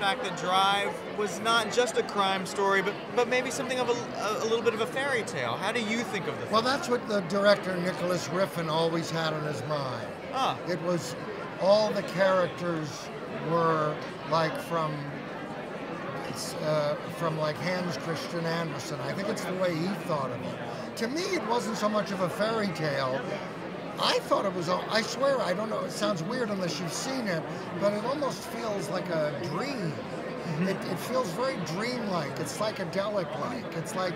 fact that Drive was not just a crime story, but maybe something of a little bit of a fairy tale. How do you think of the film? Well, that's what the director, Nicholas Riffin, always had on his mind. It was, all the characters were like from like Hans Christian Andersen. I think it's the way he thought of it. To me, it wasn't so much of a fairy tale. I thought it was, I swear, I don't know, it sounds weird unless you've seen it, but it almost feels like a dream. It feels very dreamlike. It's psychedelic-like. It's like,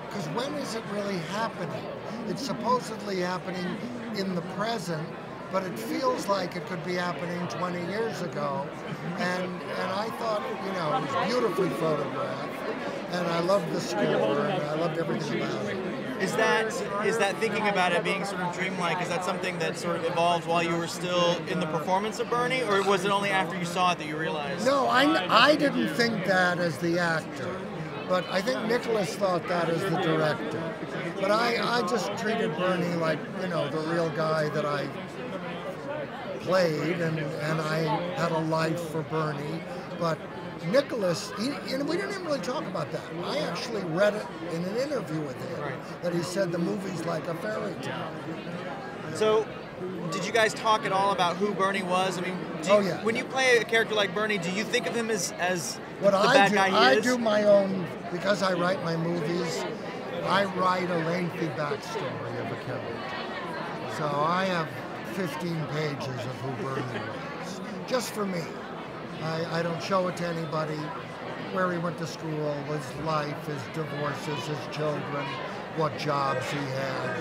because when is it really happening? It's supposedly happening in the present, but it feels like it could be happening 20 years ago. And I thought, you know, it was beautifully photographed, and I loved the score, and I loved everything about it. Is that thinking about it being sort of dreamlike, is that something that sort of evolved while you were still in the performance of Bernie, or was it only after you saw it that you realized? No, I didn't think that as the actor, but I think Nicholas thought that as the director. But I just treated Bernie like, you know, the real guy that I played, and I had a life for Bernie. But Nicholas, and we didn't even really talk about that. I actually read it in an interview with him, that he said the movie's like a fairy tale. So, did you guys talk at all about who Bernie was? I mean, when you play a character like Bernie, do you think of him as what the bad guy he is? I do my own, because I write my movies, I write a lengthy backstory of a character. So I have 15 pages of who Bernie was, just for me. I don't show it to anybody, where he went to school, his life, his divorces, his children, what jobs he had.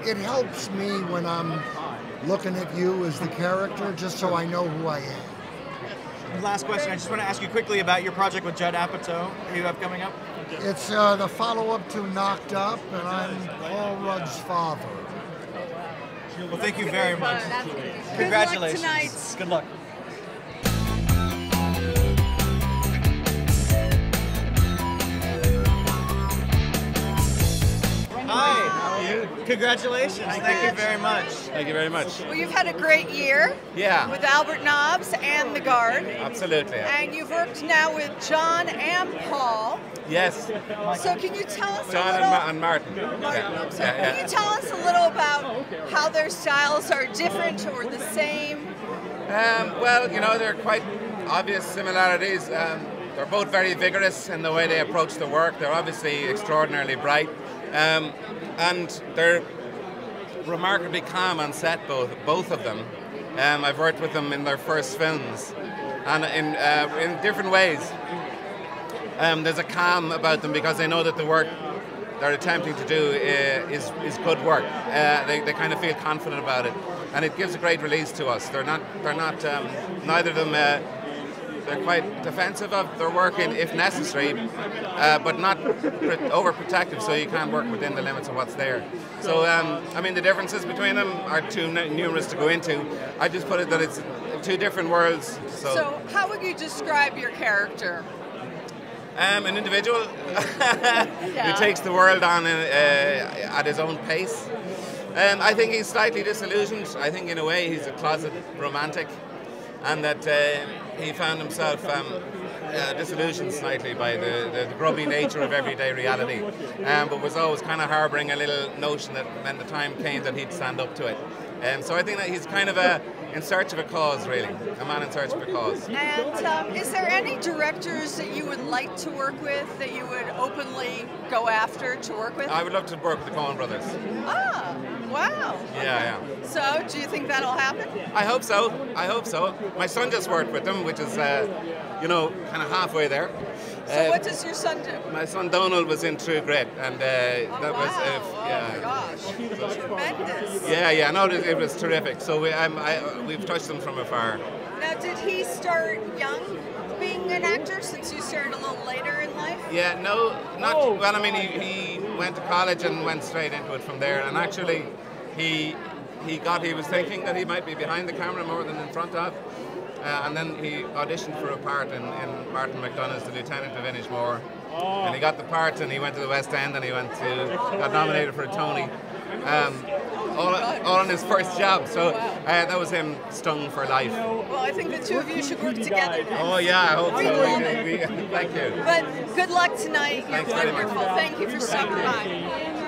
It helps me when I'm looking at you as the character, just so I know who I am. Last question, I just want to ask you quickly about your project with Judd Apatow you have coming up. It's the follow-up to Knocked Up, and I'm Paul Rudd's father. Well, thank you very much. Congratulations. Good luck tonight. Good luck. Hi. Congratulations. Thank you very much. Thank you very much. Well, you've had a great year. Yeah. With Albert Nobbs and The Guard. Absolutely. And you've worked now with John and Paul. Yes. So can you tell us John a little... and Martin. Can you tell us a little about how their styles are different or the same? Well, you know, there are quite obvious similarities. They're both very vigorous in the way they approach the work. They're obviously extraordinarily bright. And they're remarkably calm on set, both of them. I've worked with them in their first films, and in different ways. There's a calm about them because they know that the work they're attempting to do is good work. They kind of feel confident about it, and it gives a great release to us. They're not neither of them. They're quite defensive of their work if necessary, but not overprotective, so you can work within the limits of what's there. So, I mean, the differences between them are too numerous to go into. I just put it that it's two different worlds. So how would you describe your character? An individual who takes the world on at his own pace. I think he's slightly disillusioned. I think in a way he's a closet romantic, and that he found himself disillusioned slightly by the grubby nature of everyday reality, but was always kind of harbouring a little notion that when the time came that he'd stand up to it. So I think that he's kind of in search of a cause, really, a man in search of a cause. And is there any directors that you would like to work with, that you would openly go after to work with? I would love to work with the Coen brothers. Ah, wow. Yeah. So, do you think that'll happen? I hope so. My son just worked with them, which is, you know, kind of halfway there. So what does your son do? My son Donald was in True Grit, and that was, oh my gosh, tremendous. Yeah, no, it was terrific. So we've touched them from afar. Now, did he start young being an actor, since you started a little later in life? Yeah, no, not, well, I mean, he went to college and went straight into it from there, and actually he was thinking that he might be behind the camera more than in front of. And then he auditioned for a part in Martin McDonagh's The Lieutenant of Inishmore. And he got the part, and he went to the West End, and got nominated for a Tony. all on his first job. So Wow. that was him stung for life. Well, I think the two of you should work together next. Oh yeah, I hope We so. love it. Thank you. But good luck tonight. You're Thanks very much. wonderful. Thank you for stopping by.